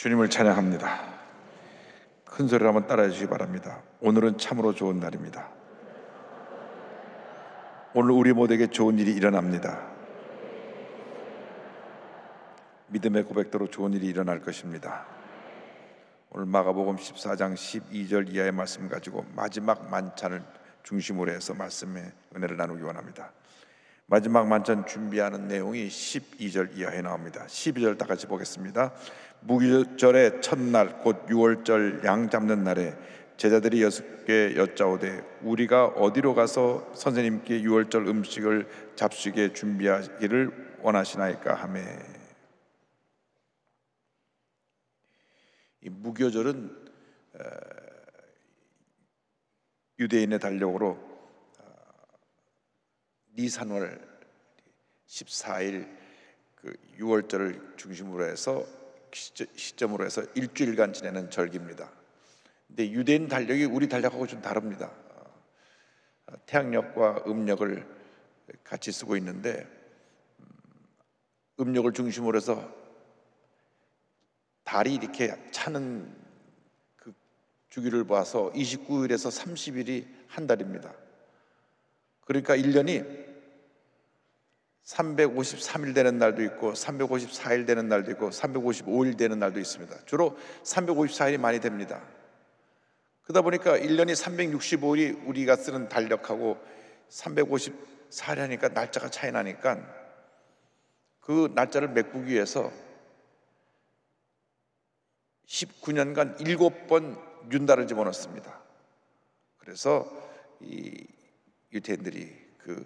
주님을 찬양합니다. 큰 소리로 한번 따라해 주시기 바랍니다. 오늘은 참으로 좋은 날입니다. 오늘 우리 모두에게 좋은 일이 일어납니다. 믿음의 고백대로 좋은 일이 일어날 것입니다. 오늘 마가복음 14장 12절 이하의 말씀 가지고 마지막 만찬을 중심으로 해서 말씀의 은혜를 나누기 원합니다. 마지막 만찬 준비하는 내용이 12절 이하에 나옵니다. 12절 다 같이 보겠습니다. 무교절의 첫날 곧 6월절 양 잡는 날에 제자들이 예수께 여짜오되 우리가 어디로 가서 선생님께 6월절 음식을 잡수게 준비하기를 원하시나이까 하매. 이 무교절은 유대인의 달력으로 니산월 14일 그 6월절을 중심으로 해서 시점으로 해서 일주일간 지내는 절기입니다. 근데 유대인 달력이 우리 달력하고 좀 다릅니다. 태양력과 음력을 같이 쓰고 있는데 음력을 중심으로 해서 달이 이렇게 차는 그 주기를 봐서 29일에서 30일이 한 달입니다. 그러니까 1년이 353일 되는 날도 있고 354일 되는 날도 있고 355일 되는 날도 있습니다. 주로 354일이 많이 됩니다. 그러다 보니까 1년이 365일이 우리가 쓰는 달력하고 354일 하니까 날짜가 차이 나니까 그 날짜를 메꾸기 위해서 19년간 7번 윤달을 집어넣습니다. 그래서 이 유대인들이 그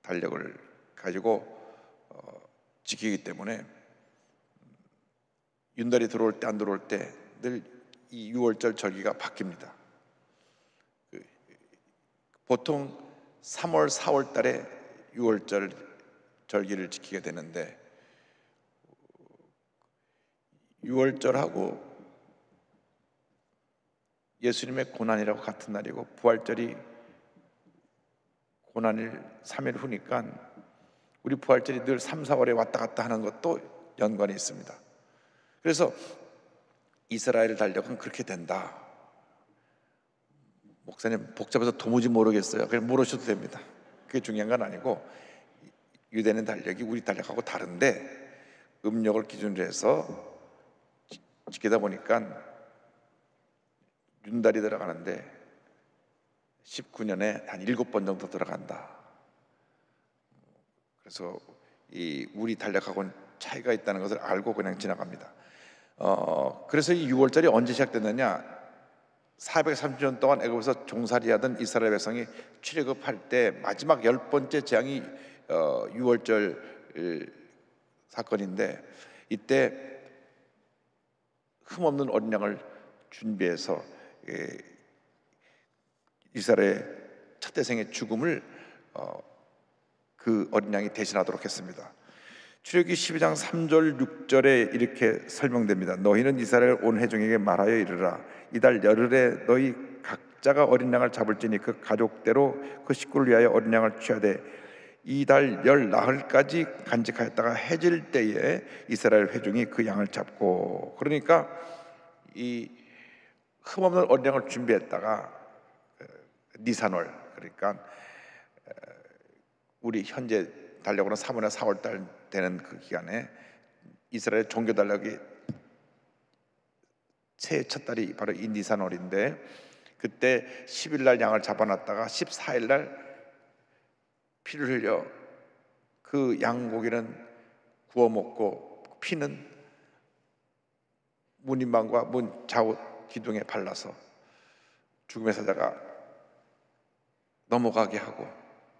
달력을 가지고 지키기 때문에 윤달이 들어올 때 안 들어올 때 늘 이 6월절 절기가 바뀝니다. 보통 3월, 4월 달에 6월절 절기를 지키게 되는데 6월절하고 예수님의 고난이라고 같은 날이고 부활절이 고난일 3일 후니까 우리 부활절이 늘 3, 4월에 왔다 갔다 하는 것도 연관이 있습니다. 그래서 이스라엘 달력은 그렇게 된다. 목사님 복잡해서 도무지 모르겠어요. 그냥 물으셔도 됩니다. 그게 중요한 건 아니고 유대는 달력이 우리 달력하고 다른데 음력을 기준으로 해서 지키다 보니까 윤달이 들어가는데 19년에 한 7번 정도 들어간다. 그래서 이 우리 달력하고는 차이가 있다는 것을 알고 그냥 지나갑니다. 그래서 이 6월절이 언제 시작됐느냐? 430년 동안 애굽에서 종살이하던 이스라엘 백성이 출애굽할 때 마지막 10번째 재앙이 6월절 사건인데 이때 흠없는 어린 양을 준비해서 이스라엘 첫 태생의 죽음을 그 어린 양이 대신하도록 했습니다. 출애굽기 12장 3절 6절에 이렇게 설명됩니다. 너희는 이스라엘 온 회중에게 말하여 이르라. 이달 열흘에 너희 각자가 어린 양을 잡을지니 그 가족대로 그 식구를 위하여 어린 양을 취하되 이달 열 나흘까지 간직하였다가 해질 때에 이스라엘 회중이 그 양을 잡고. 그러니까 이 흠없는 어린 양을 준비했다가 니산월, 그러니까 우리 현재 달력으로는 3월이나 4월 달 되는 그 기간에 이스라엘 종교 달력이 새해 첫 달이 바로 이 니산월인데 그때 10일 날 양을 잡아놨다가 14일 날 피를 흘려 그 양고기는 구워 먹고 피는 문인방과 문 좌우 기둥에 발라서 죽음의 사자가 넘어가게 하고,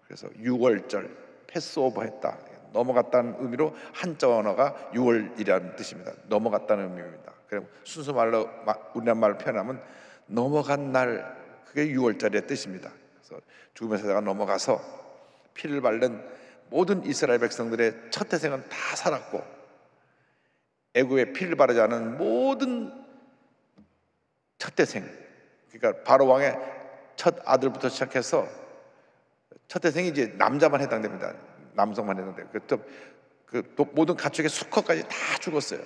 그래서 6월절 패스오버 했다. 넘어갔다는 의미로 한자 언어가 6월이라는 뜻입니다. 넘어갔다는 의미입니다. 그리고 순수 말로 우리나라 말로 표현하면 넘어간 날, 그게 6월절의 뜻입니다. 그래서 죽음의 사자가 넘어가서 피를 바른 모든 이스라엘 백성들의 첫 태생은 다 살았고 애굽에 피를 바르지 않은 모든 첫 태생, 그러니까 바로 왕의 첫 아들부터 시작해서 첫 태생이 이제 남자만 해당됩니다. 남성만 해당돼요. 그 모든 가축의 수컷까지 다 죽었어요.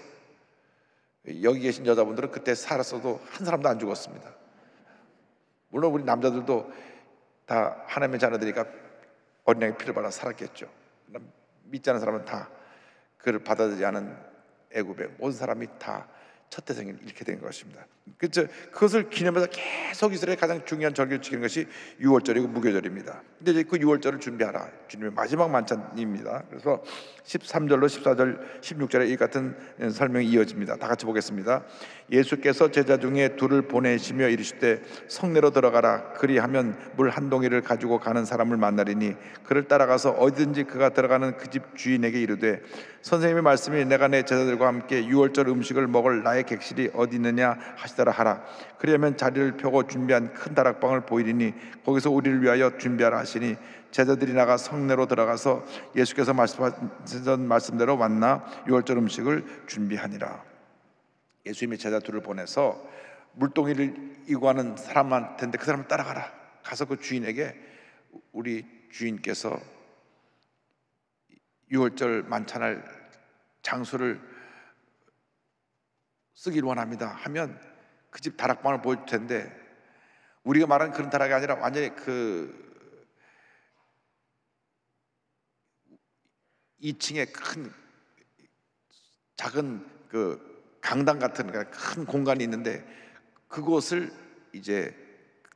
여기 계신 여자분들은 그때 살았어도 한 사람도 안 죽었습니다. 물론 우리 남자들도 다 하나님의 자녀들이니까 어린양의 피를 발라 살았겠죠. 믿지 않은 사람은 다 그를 받아들이지 않은 애굽의 모든 사람이 다 첫 태생을 잃게 된 것입니다. 그렇죠? 그것을 기념해서 계속 이스라엘의 가장 중요한 절기를 지키는 것이 유월절이고 무교절입니다. 근데 이제 그 유월절을 준비하라, 주님의 마지막 만찬입니다. 그래서 13절로 14절 16절에 이 같은 설명이 이어집니다. 다 같이 보겠습니다. 예수께서 제자 중에 둘을 보내시며 이르시되 성내로 들어가라. 그리하면 물 한 동이를 가지고 가는 사람을 만나리니 그를 따라가서 어디든지 그가 들어가는 그 집 주인에게 이르되 선생님의 말씀이 내가 내 제자들과 함께 유월절 음식을 먹을 나의 객실이 어디 있느냐 하시더라 하라. 그리하면 자리를 펴고 준비한 큰 다락방을 보이리니 거기서 우리를 위하여 준비하라 하시니 제자들이 나가 성내로 들어가서 예수께서 말씀하신 말씀대로 만나 유월절 음식을 준비하니라. 예수님이 제자 둘을 보내서 물동이를 이구하는 사람한테 그 사람을 따라가라. 가서 그 주인에게 우리 주인께서 유월절 만찬할 장소를 쓰기를 원합니다 하면 그 집 다락방을 보여줄 텐데, 우리가 말하는 그런 다락이 아니라 완전히 그 2층에 큰 작은 그 강당 같은 큰 공간이 있는데 그곳을 이제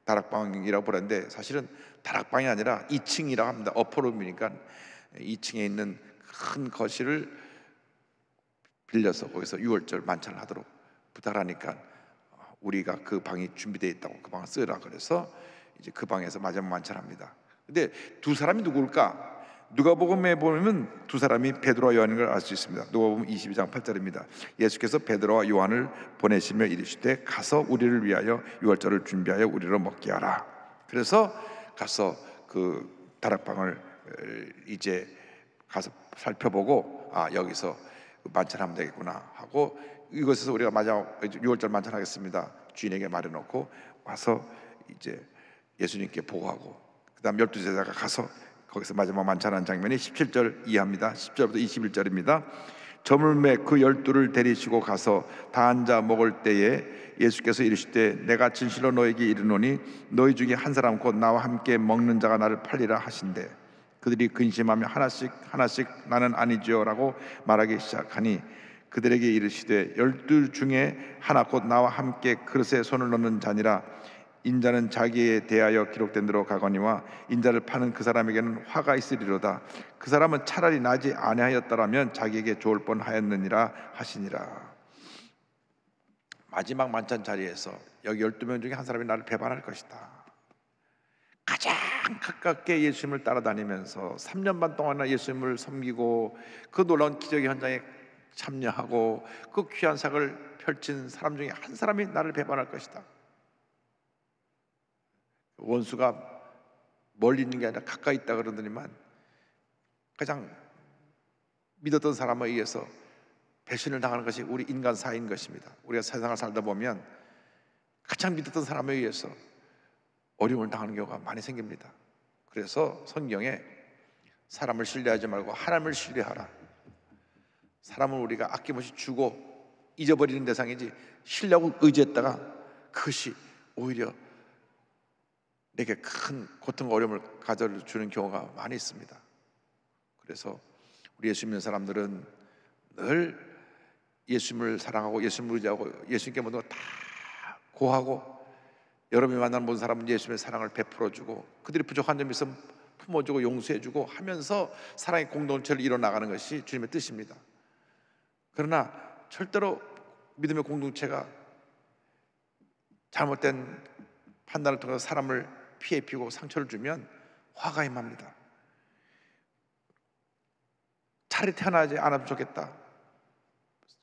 다락방이라고 부르는데 사실은 다락방이 아니라 2층이라고 합니다. 어퍼룸이니까 2층에 있는 큰 거실을 빌려서 거기서 유월절 만찬을 하도록 부탁하니까 우리가 그 방이 준비되어 있다고 그 방을 쓰라 그래서 이제 그 방에서 마지막 만찬합니다. 근데 두 사람이 누굴까? 누가복음에 보면 두 사람이 베드로와 요한인 걸 알 수 있습니다. 누가복음 22장 8절입니다. 예수께서 베드로와 요한을 보내시며 이르시되 가서 우리를 위하여 유월절을 준비하여 우리로 먹게 하라. 그래서 가서 그 다락방을 이제 가서 살펴보고 여기서 만찬하면 되겠구나 하고 이곳에서 우리가 마지막 유월절 만찬하겠습니다 주인에게 말해놓고 와서 이제 예수님께 보고하고 그다음 12제자가 가서 거기서 마지막 만찬하는 장면이 17절 이하입니다. 10절부터 21절입니다. 저물매 그 12를 데리시고 가서 다 앉아 먹을 때에 예수께서 이르시되 내가 진실로 너에게 이르노니 너희 중에 한 사람 곧 나와 함께 먹는 자가 나를 팔리라 하신대. 그들이 근심하며 하나씩 나는 아니지요 라고 말하기 시작하니 그들에게 이르시되 12 중에 하나 곧 나와 함께 그릇에 손을 넣는 자니라. 인자는 자기에 대하여 기록된 대로 가거니와 인자를 파는 그 사람에게는 화가 있으리로다. 그 사람은 차라리 나지 아니하였더라면 자기에게 좋을 뻔하였느니라 하시니라. 마지막 만찬 자리에서 여기 12명 중에 한 사람이 나를 배반할 것이다. 가장 가깝게 예수님을 따라다니면서 3년 반 동안이나 예수님을 섬기고 그 놀라운 기적의 현장에 참여하고 그 귀한 사역을 펼친 사람 중에 한 사람이 나를 배반할 것이다. 원수가 멀리 있는 게 아니라 가까이 있다 그러더니만 가장 믿었던 사람에 의해서 배신을 당하는 것이 우리 인간사인 것입니다. 우리가 세상을 살다 보면 가장 믿었던 사람에 의해서 어려움을 당하는 경우가 많이 생깁니다. 그래서 성경에 사람을 신뢰하지 말고 하나님을 신뢰하라. 사람은 우리가 아낌없이 주고 잊어버리는 대상이지 신뢰하고 의지했다가 그것이 오히려 내게 큰 고통과 어려움을 가져주는 경우가 많이 있습니다. 그래서 우리 예수 믿는 사람들은 늘 예수님을 사랑하고 예수님을 의지하고 예수님께 모든 걸 다 고하고 여러분이 만나는 모든 사람은 예수님의 사랑을 베풀어주고 그들이 부족한 점이 있으면 품어주고 용서해주고 하면서 사랑의 공동체를 이뤄나가는 것이 주님의 뜻입니다. 그러나 절대로 믿음의 공동체가 잘못된 판단을 통해서 사람을 피해 피고 상처를 주면 화가 임합니다. 차라리 태어나지 않았으면 좋겠다.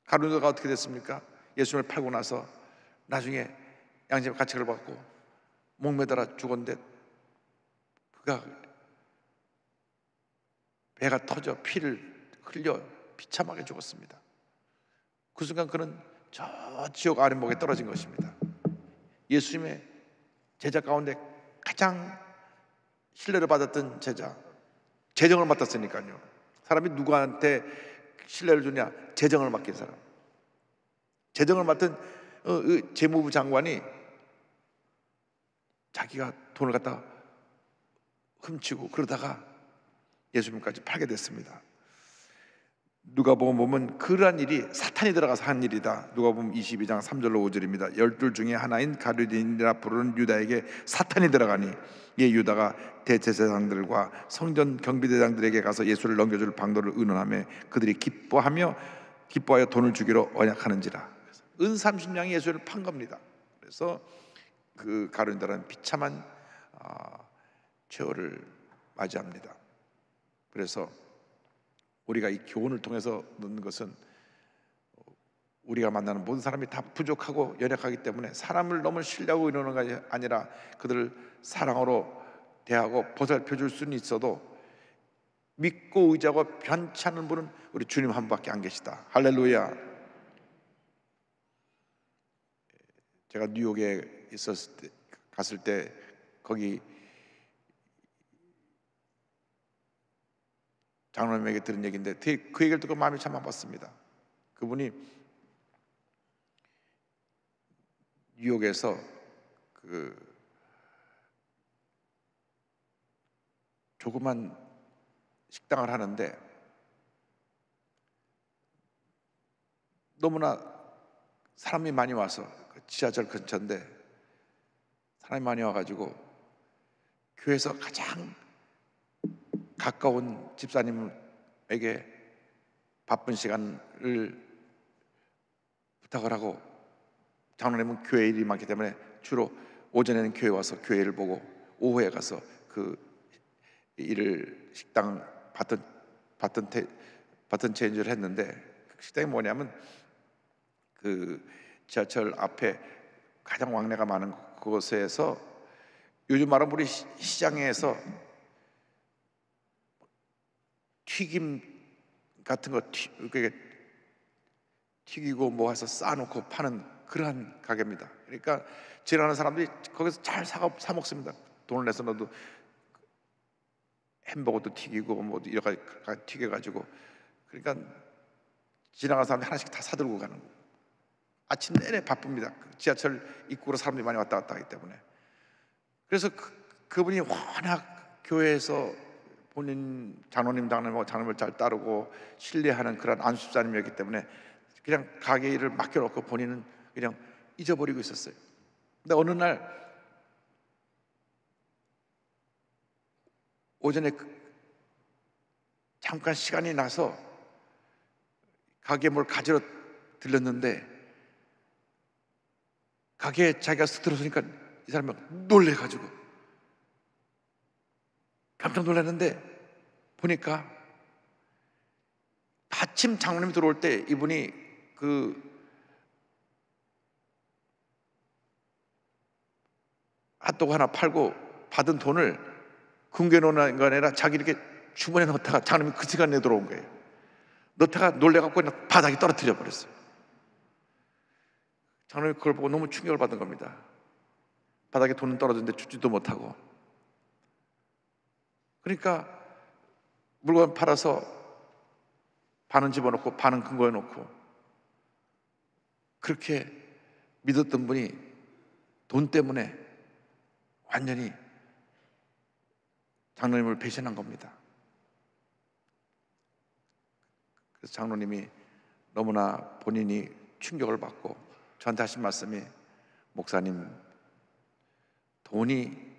가룟유다가 어떻게 됐습니까? 예수님을 팔고 나서 나중에 양심의 가책을 받고 목매달아 죽었는데 그가 배가 터져 피를 흘려 비참하게 죽었습니다. 그 순간 그는 저 지옥 아랫목에 떨어진 것입니다. 예수님의 제자 가운데 가장 신뢰를 받았던 제자, 재정을 맡았으니까요. 사람이 누구한테 신뢰를 주냐? 재정을 맡긴 사람. 재정을 맡은 재무부 장관이 자기가 돈을 갖다 훔치고 그러다가 예수님까지 팔게 됐습니다. 누가복음 보면 그러한 일이 사탄이 들어가서 한 일이다. 누가복음 22장 3절로 5절입니다. 12 중에 하나인 가룟유다인이라 부르는 유다에게 사탄이 들어가니 이 유다가 대제사장들과 성전 경비대장들에게 가서 예수를 넘겨줄 방도를 의논하며 그들이 기뻐하여 돈을 주기로 언약하는지라. 은 30냥이 예수를 판 겁니다. 그래서 그 가룟유다는 비참한 최후를 맞이합니다. 그래서 우리가 이 교훈을 통해서 듣는 것은 우리가 만나는 모든 사람이 다 부족하고 연약하기 때문에 사람을 너무 신뢰하고 이러는 것이 아니라 그들을 사랑으로 대하고 보살펴 줄 수는 있어도 믿고 의지하고 변치 않는 분은 우리 주님 한 분밖에 안 계시다. 할렐루야. 제가 뉴욕에 갔을 때 거기 장로님에게 들은 얘기인데 그 얘기를 듣고 마음이 참 아팠습니다. 그분이 뉴욕에서 그 조그만 식당을 하는데 너무나 사람이 많이 와서 지하철 근처인데 사람이 많이 와가지고 교회에서 가장 가까운 집사님에게 바쁜 시간을 부탁을 하고 장로님은 교회 일이 많기 때문에 주로 오전에는 교회 와서 교회를 보고 오후에 가서 그 일을 식당 바튼 체인지를 했는데 그 식당이 뭐냐면 그 지하철 앞에 가장 왕래가 많은 그곳에서 요즘 말하면 우리 시장에서 튀김 같은 거 튀기고 뭐 해서 쌓아놓고 파는 그러한 가게입니다. 그러니까 지나가는 사람들이 거기서 잘 사 먹습니다. 돈을 내서 넣어도 햄버거도 튀기고 뭐 여러 가지 튀겨가지고 그러니까 지나가는 사람들이 하나씩 다 사들고 가는 거예요. 아침 내내 바쁩니다. 지하철 입구로 사람들이 많이 왔다 갔다 하기 때문에. 그래서 그분이 워낙 교회에서 본인 장로님을 잘 따르고 신뢰하는 그런 안수사님이었기 때문에 그냥 가게 일을 맡겨놓고 본인은 그냥 잊어버리고 있었어요. 근데 어느 날 오전에 잠깐 시간이 나서 가게에 뭘 가지러 들렸는데 가게에 자기가 들어서니까 이 사람이 놀래가지고 깜짝 놀랐는데 보니까 마침 장로님이 들어올 때 이분이 그 핫도그 하나 팔고 받은 돈을 궁겨놓는 거 아니라 자기 이렇게 주머니에 넣다가 장로님이 그 시간에 들어온 거예요. 넣다가 놀래갖고 그냥 바닥에 떨어뜨려 버렸어요. 장로님이 그걸 보고 너무 충격을 받은 겁니다. 바닥에 돈은 떨어졌는데 주지도 못하고. 그러니까 물건 팔아서 반은 집어넣고 반은 근거해 놓고 그렇게 믿었던 분이 돈 때문에 완전히 장로님을 배신한 겁니다. 그래서 장로님이 너무나 본인이 충격을 받고 저한테 하신 말씀이 목사님, 돈이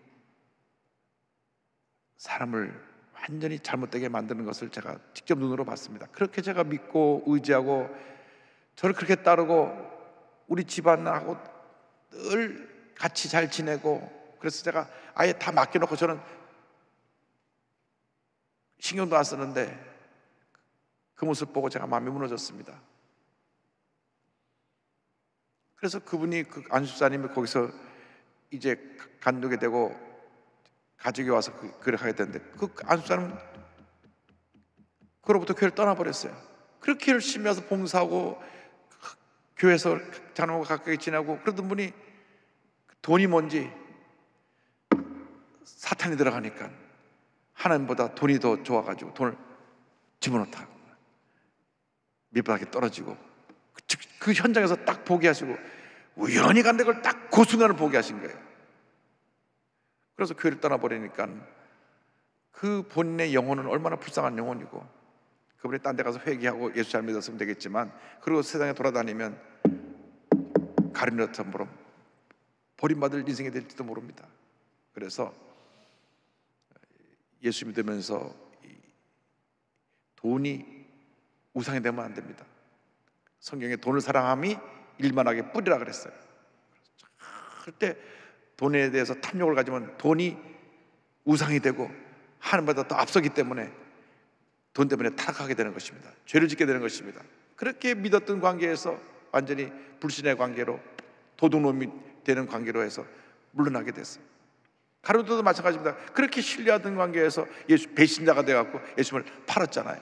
사람을 완전히 잘못되게 만드는 것을 제가 직접 눈으로 봤습니다. 그렇게 제가 믿고 의지하고 저를 그렇게 따르고 우리 집안하고 늘 같이 잘 지내고 그래서 제가 아예 다 맡겨놓고 저는 신경도 안 쓰는데 그 모습 보고 제가 마음이 무너졌습니다. 그래서 그분이 그 안수사님이 거기서 이제 간두게 되고 가족이 와서 그를 하게 되는데 그 안수사님은 그로부터 교회를 떠나버렸어요. 그렇게 열심히 와서 봉사하고 교회에서 장로과 가까이 지내고 그러던 분이 돈이 뭔지 사탄이 들어가니까 하나님보다 돈이 더 좋아가지고 돈을 집어넣다 밑바닥에 떨어지고 그 그 현장에서 딱 보게 하시고 우연히 간데 그걸 딱 그 순간을 보게 하신 거예요. 그래서 교회를 떠나버리니까 그 본인의 영혼은 얼마나 불쌍한 영혼이고, 그분이 딴 데 가서 회개하고 예수 잘 믿었으면 되겠지만, 그리고 세상에 돌아다니면 가룟처럼 버림받을 인생이 될지도 모릅니다. 그래서 예수 믿으면서 돈이 우상이 되면 안 됩니다. 성경에 돈을 사랑함이 일만하게 뿌리라 그랬어요. 그때 돈에 대해서 탐욕을 가지면 돈이 우상이 되고 하나님보다 더 앞서기 때문에 돈 때문에 타락하게 되는 것입니다. 죄를 짓게 되는 것입니다. 그렇게 믿었던 관계에서 완전히 불신의 관계로, 도둑놈이 되는 관계로 해서 물러나게 됐어요. 가룟도 마찬가지입니다. 그렇게 신뢰하던 관계에서 예수 배신자가 돼갖고 예수님을 팔았잖아요.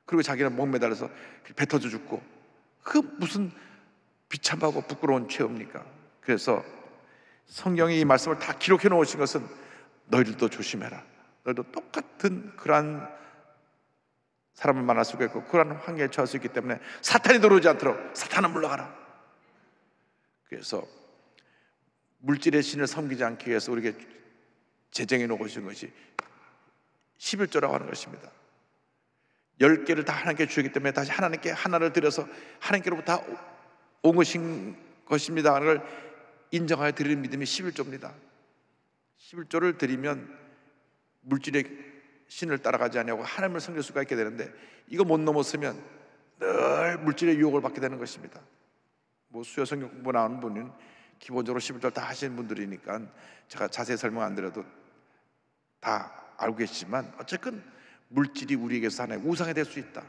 그리고 자기는 목매달려서 뱉어져 죽고, 그 무슨 비참하고 부끄러운 죄입니까? 그래서 성경이 이 말씀을 다 기록해 놓으신 것은 너희들도 조심해라. 너희도 똑같은 그러한 사람을 만날 수가 있고 그러한 환경에 처할 수 있기 때문에 사탄이 들어오지 않도록 사탄은 물러가라. 그래서 물질의 신을 섬기지 않기 위해서 우리에게 제정해 놓으신 것이 11조라고 하는 것입니다. 10개를 다 하나님께 주기 때문에 다시 하나님께 하나를 드려서 하나님께로부터 온 것입니다 하는 걸 인정하여 드리는 믿음이 11조입니다. 11조를 드리면 물질의 신을 따라가지 않냐고 하나님을 섬길 수가 있게 되는데, 이거 못 넘었으면 늘 물질의 유혹을 받게 되는 것입니다. 뭐 수요 성경 공부 나오는 분은 기본적으로 11조 다 하시는 분들이니까 제가 자세히 설명 안 드려도 다 알고 계시지만, 어쨌든 물질이 우리에게서 하나의 우상이 될 수 있다.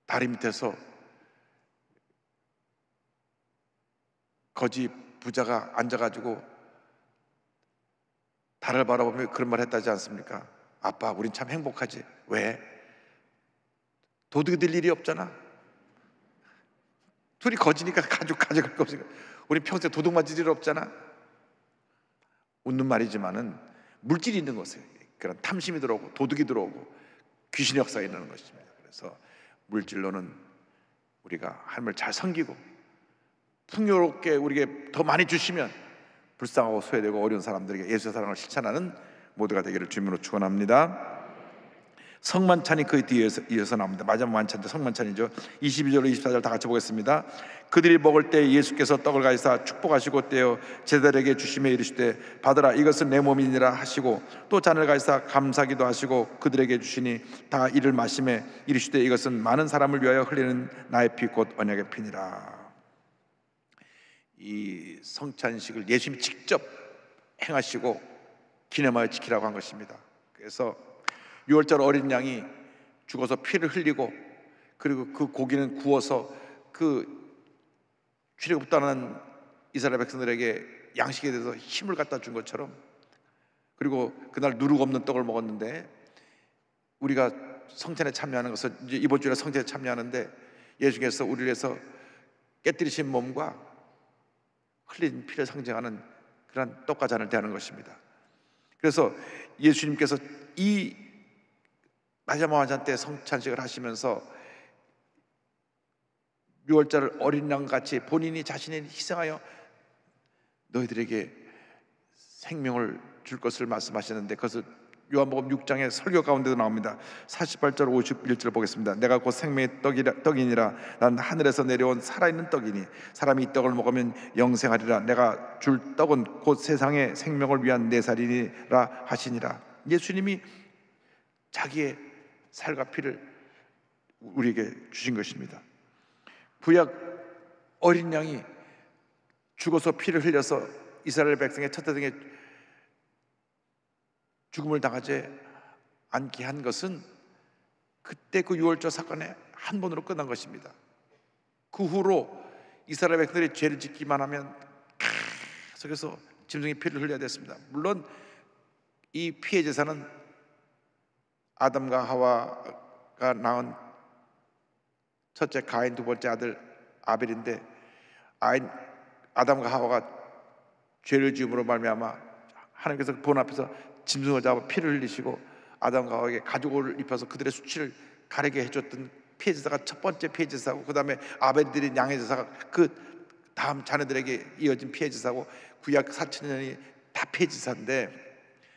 다리 밑에서 거지 부자가 앉아가지고 달을 바라보며 그런 말 했다지 않습니까? 아빠, 우린 참 행복하지. 왜? 도둑이 될 일이 없잖아. 둘이 거지니까 가져갈 거 없으니까 우리 평생 도둑 맞을 일 없잖아. 웃는 말이지만은 물질이 있는 것에 그런 탐심이 들어오고 도둑이 들어오고 귀신의 역사가 있는 것입니다. 그래서 물질로는 우리가 하나님을 잘 섬기고 풍요롭게 우리에게 더 많이 주시면 불쌍하고 소외되고 어려운 사람들에게 예수의 사랑을 실천하는 모두가 되기를 주님으로 축원합니다. 성만찬이 그 뒤에 이어서 나옵니다. 마지막 만찬도 성만찬이죠. 22절 24절 다 같이 보겠습니다. 그들이 먹을 때 예수께서 떡을 가지사 축복하시고 떼어 제자들에게 주시며 이르시되 받으라, 이것은 내 몸이니라 하시고, 또 잔을 가지사 감사기도 하시고 그들에게 주시니 다 이를 마시매 이르시되 이것은 많은 사람을 위하여 흘리는 나의 피 곧 언약의 피니라. 이 성찬식을 예수님이 직접 행하시고 기념하여 지키라고 한 것입니다. 그래서 6월절 어린 양이 죽어서 피를 흘리고, 그리고 그 고기는 구워서 그 출애굽 떠난 이스라엘 백성들에게 양식에 대해서 힘을 갖다 준 것처럼, 그리고 그날 누룩 없는 떡을 먹었는데, 우리가 성찬에 참여하는 것은 이제 이번 주에 성찬에 참여하는데 예수께서 우리를 위해서 깨뜨리신 몸과 흘린 피를 상징하는 그런 떡과 잔을 대하는 것입니다. 그래서 예수님께서 이 마지막 완찬 때 성찬식을 하시면서 6월절 어린 양같이 본인이 자신을 희생하여 너희들에게 생명을 줄 것을 말씀하셨는데, 그것을 요한복음 6장의 설교 가운데도 나옵니다. 48절 51절 보겠습니다. 내가 곧 생명의 떡이니라. 난 하늘에서 내려온 살아있는 떡이니 사람이 이 떡을 먹으면 영생하리라. 내가 줄 떡은 곧 세상의 생명을 위한 내 살이니라 하시니라. 예수님이 자기의 살과 피를 우리에게 주신 것입니다. 구약 어린 양이 죽어서 피를 흘려서 이스라엘 백성의 첫 대등에 죽음을 당하지 않게 한 것은 그때 그 유월절 사건의 한 번으로 끝난 것입니다. 그 후로 이스라엘 백성들이 죄를 짓기만 하면 계속해서 짐승의 피를 흘려야 됐습니다. 물론 이 피해 제사는 아담과 하와가 낳은 첫째 가인, 두 번째 아들 아벨인데, 아담과 하와가 죄를 지음으로 말미암아 하나님께서 본 앞에서 짐승을 잡아 피를 흘리시고 아담과 하와에게 가죽옷을 입혀서 그들의 수치를 가르게 해줬던 피해 제사가 첫 번째 피해 제사고, 그 다음에 아벨들이 양의 제사가 그 다음 자녀들에게 이어진 피해 제사고, 구약 4,000년이 다 피해 제사인데,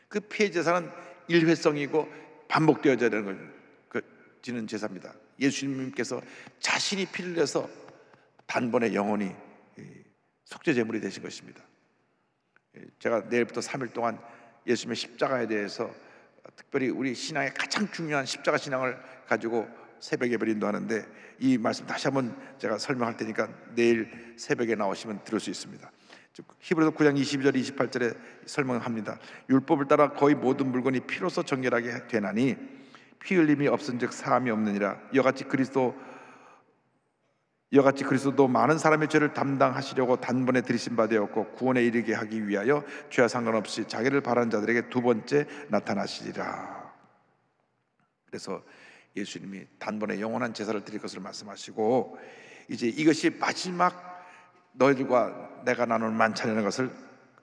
그 피해 제사는 일회성이고 반복되어져야 되는 걸 지는 제사입니다. 예수님께서 자신이 피를 내서 단번에 영원히 속죄 제물이 되신 것입니다. 제가 내일부터 3일 동안 예수님의 십자가에 대해서, 특별히 우리 신앙의 가장 중요한 십자가 신앙을 가지고 새벽 예배를 인도하는데, 이 말씀 다시 한번 제가 설명할 테니까 내일 새벽에 나오시면 들을 수 있습니다. 히브리서 9장 22절 28절에 설명합니다. 율법을 따라 거의 모든 물건이 피로써 정결하게 되나니 피 흘림이 없은즉 사함이 없느니라. 이같이 그리스도도 많은 사람의 죄를 담당하시려고 단번에 들이신 바 되었고, 구원에 이르게 하기 위하여 죄와 상관없이 자기를 바라는 자들에게 두 번째 나타나시리라. 그래서 예수님이 단번에 영원한 제사를 드릴 것을 말씀하시고, 이제 이것이 마지막 너희들과 내가 나눈 만찬이라는 것을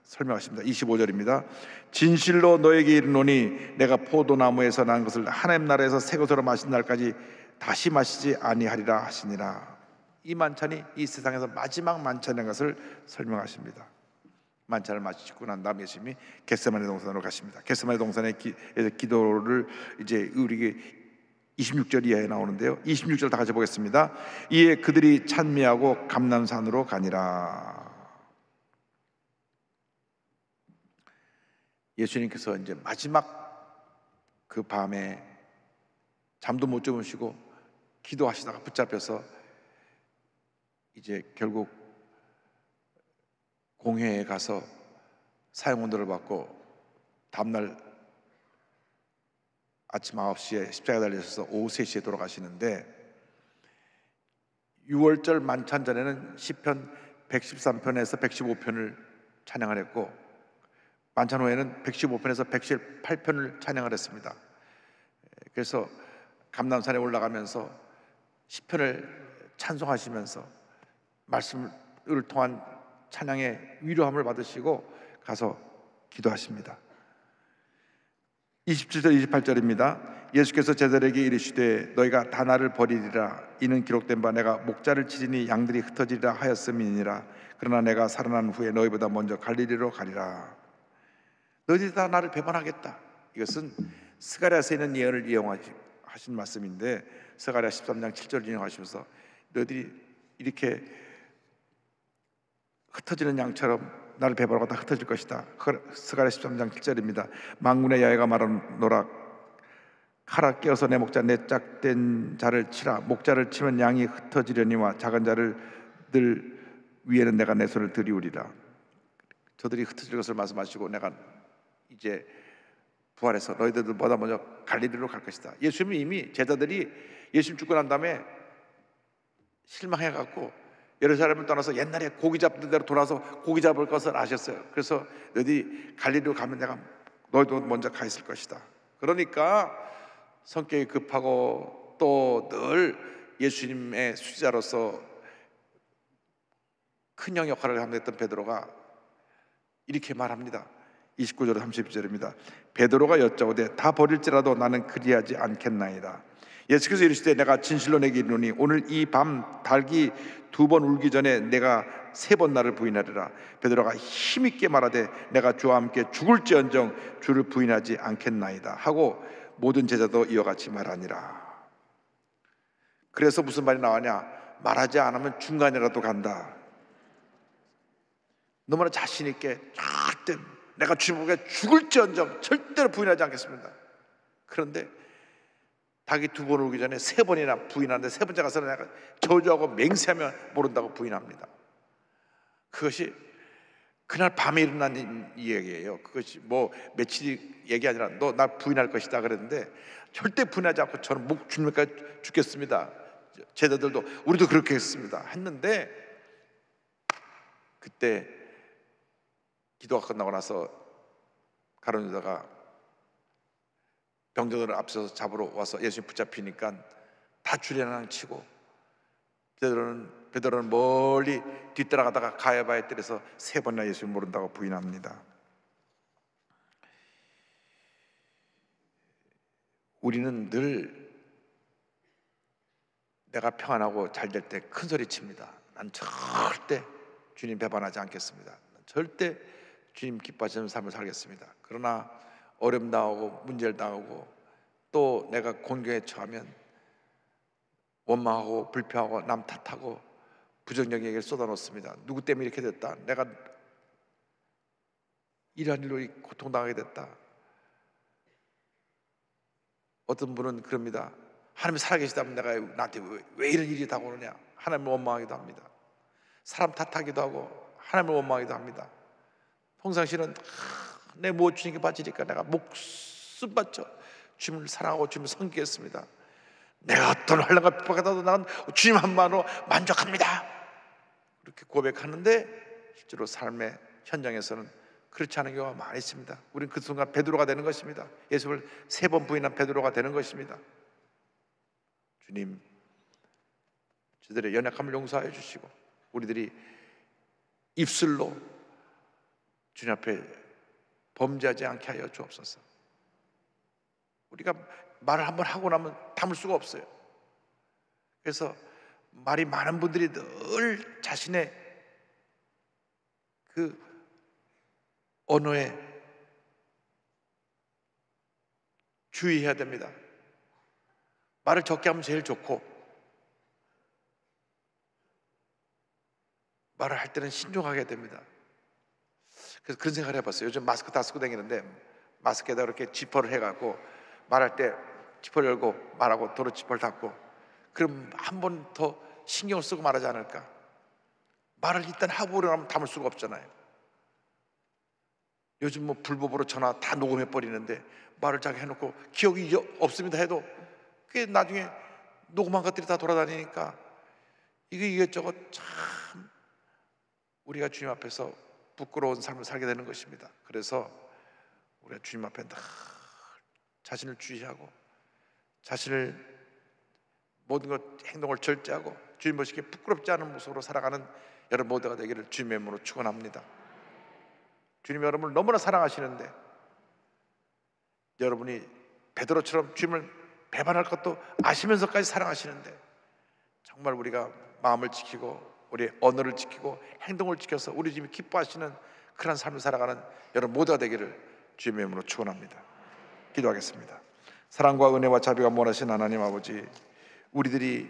설명하십니다. 25절입니다. 진실로 너에게 이르노니 내가 포도나무에서 난 것을 하나님 나라에서 새 것으로 마신 날까지 다시 마시지 아니하리라 하시니라. 이 만찬이 이 세상에서 마지막 만찬인 것을 설명하십니다. 만찬을 마치고 난 다음 예수님이 겟세마네 동산으로 가십니다. 겟세마네 동산의 기도를 이제 우리 26절 이하에 나오는데요, 26절 다 같이 보겠습니다. 이에 그들이 찬미하고 감람산으로 가니라. 예수님께서 이제 마지막 그 밤에 잠도 못 주무시고 기도하시다가 붙잡혀서 이제 결국 공회에 가서 사형원도를 받고 다음날 아침 9시에 십자가에 달리셔서 오후 3시에 돌아가시는데, 6월절 만찬 전에는 시편 113편에서 115편을 찬양을 했고, 만찬 후에는 115편에서 118편을 찬양을 했습니다. 그래서 감람산에 올라가면서 시편을 찬송하시면서 말씀을 통한 찬양의 위로함을 받으시고 가서 기도하십니다. 27절 28절입니다. 예수께서 제자들에게 이르시되 너희가 다 나를 버리리라. 이는 기록된 바 내가 목자를 치리니 양들이 흩어지리라 하였음이니라. 그러나 내가 살아난 후에 너희보다 먼저 갈릴리로 가리라. 너희들이 다 나를 배반하겠다. 이것은 스가랴서에 있는 예언을 이용하신 말씀인데, 스가랴 13장 7절을 인용하시면서 너희들이 이렇게 흩어지는 양처럼 나를 배반하고 다 흩어질 것이다. 스가랴 13장 7절입니다. 만군의 야훼가 말하노라. 칼아 깨어서 내 목자 내 짝된 자를 치라. 목자를 치면 양이 흩어지려니와 작은 자들 위에는 내가 내 손을 들이우리라. 저들이 흩어질 것을 말씀하시고 내가 이제 부활해서 너희들보다 먼저 갈릴리로 갈 것이다. 예수님이 이미 제자들이 예수님 죽고 난 다음에 실망해갖고 예루살렘을 떠나서 옛날에 고기 잡던 대로 돌아서 고기 잡을 것을 아셨어요. 그래서 너희들이 갈릴리로 가면 내가 너희도 먼저 가 있을 것이다. 그러니까 성격이 급하고 또 늘 예수님의 수지자로서 큰 형 역할을 함했던 베드로가 이렇게 말합니다. 29절 30절입니다. 베드로가 여짜오되 다 버릴지라도 나는 그리하지 않겠나이다. 예수께서 이르시되 내가 진실로 내게 이르노니 오늘 이 밤 닭이 2번 울기 전에 내가 3번 나를 부인하리라. 베드로가 힘있게 말하되 내가 주와 함께 죽을지언정 주를 부인하지 않겠나이다 하고 모든 제자도 이와 같이 말하니라. 그래서 무슨 말이 나왔냐? 말하지 않으면 중간이라도 간다. 너무나 자신 있게 절대 내가 주님께 죽을지언정 절대로 부인하지 않겠습니다. 그런데 닭이 2번 울기 전에 3번이나 부인하는데 3번째 가서 내가 저주하고 맹세하면 모른다고 부인합니다. 그것이 그날 밤에 일어난 이야기예요. 그것이 뭐 며칠 얘기 아니라 너 나 부인할 것이다 그랬는데 절대 부인하지 않고 저는 목 주님까지 죽겠습니다. 제자들도 우리도 그렇게 했습니다 했는데, 그때 기도가 끝나고 나서 가룟 유다가 병정들을 앞서서 잡으러 와서 예수님 붙잡히니까 다 주례랑 치고 베드로는 멀리 뒤따라가다가 가야바에 때려서 3번이나 예수님 모른다고 부인합니다. 우리는 늘 내가 평안하고 잘 될 때 큰 소리 칩니다. 난 절대 주님 배반하지 않겠습니다. 절대 주님 기뻐하시는 삶을 살겠습니다. 그러나 어려움 당하고 문제를 당하고 또 내가 곤경에 처하면 원망하고 불평하고 남 탓하고 부정적인 얘기를 쏟아놓습니다. 누구 때문에 이렇게 됐다, 내가 이러한 일로 고통당하게 됐다. 어떤 분은 그럽니다. 하나님이 살아계시다면 내가 나한테 왜 이런 일이 다 오느냐, 하나님을 원망하기도 합니다. 사람 탓하기도 하고 하나님을 원망하기도 합니다. 평상시는 내 무엇 주님께 바치니까 내가 목숨 바쳐 주님을 사랑하고 주님을 섬기겠습니다. 내가 어떤 환난과 핍박하다도 나는 주님 한마디로 만족합니다. 그렇게 고백하는데 실제로 삶의 현장에서는 그렇지 않은 경우가 많이 있습니다. 우리는 그 순간 베드로가 되는 것입니다. 예수를 3번 부인한 베드로가 되는 것입니다. 주님, 저들의 연약함을 용서하여 주시고 우리들이 입술로 주님 앞에 범죄하지 않게 하여 주옵소서. 우리가 말을 한번 하고 나면 담을 수가 없어요. 그래서 말이 많은 분들이 늘 자신의 그 언어에 주의해야 됩니다. 말을 적게 하면 제일 좋고 말을 할 때는 신중하게 됩니다. 그래서 그런 생각을 해봤어요. 요즘 마스크 다 쓰고 다니는데 마스크에다 이렇게 지퍼를 해갖고 말할 때 지퍼를 열고 말하고 도로 지퍼를 닫고, 그럼 한 번 더 신경을 쓰고 말하지 않을까? 말을 일단 하고 그러면 담을 수가 없잖아요. 요즘 뭐 불법으로 전화 다 녹음해 버리는데 말을 자기 해놓고 기억이 없습니다 해도 그게 나중에 녹음한 것들이 다 돌아다니니까 이게 이것저것 참 우리가 주님 앞에서 부끄러운 삶을 살게 되는 것입니다. 그래서 우리가 주님 앞에 늘 자신을 주의하고 자신을 모든 것 행동을 절제하고 주님 보시기에 부끄럽지 않은 모습으로 살아가는 여러분 모두가 되기를 주님의 이름으로 축원합니다. 주님이 여러분을 너무나 사랑하시는데 여러분이 베드로처럼 주님을 배반할 것도 아시면서까지 사랑하시는데 정말 우리가 마음을 지키고 우리의 언어를 지키고 행동을 지켜서 우리 주님이 기뻐하시는 그런 삶을 살아가는 여러분 모두가 되기를 주님의 이름으로 축원합니다. 기도하겠습니다. 사랑과 은혜와 자비가 원하신 하나님 아버지, 우리들이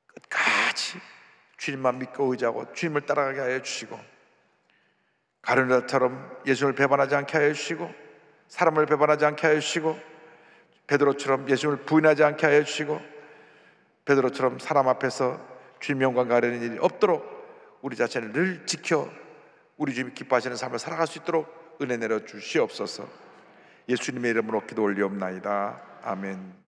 끝까지 주님만 믿고 의지하고 주님을 따라가게 하여 주시고 가룟유다처럼 예수를 배반하지 않게 하여 주시고 사람을 배반하지 않게 하여 주시고 베드로처럼 예수를 부인하지 않게 하여 주시고 베드로처럼 사람 앞에서 주님 영광 가리는 일이 없도록 우리 자신을 늘 지켜 우리 주님이 기뻐하시는 삶을 살아갈 수 있도록 은혜 내려 주시옵소서. 예수님의 이름으로 기도 올리옵나이다. 아멘.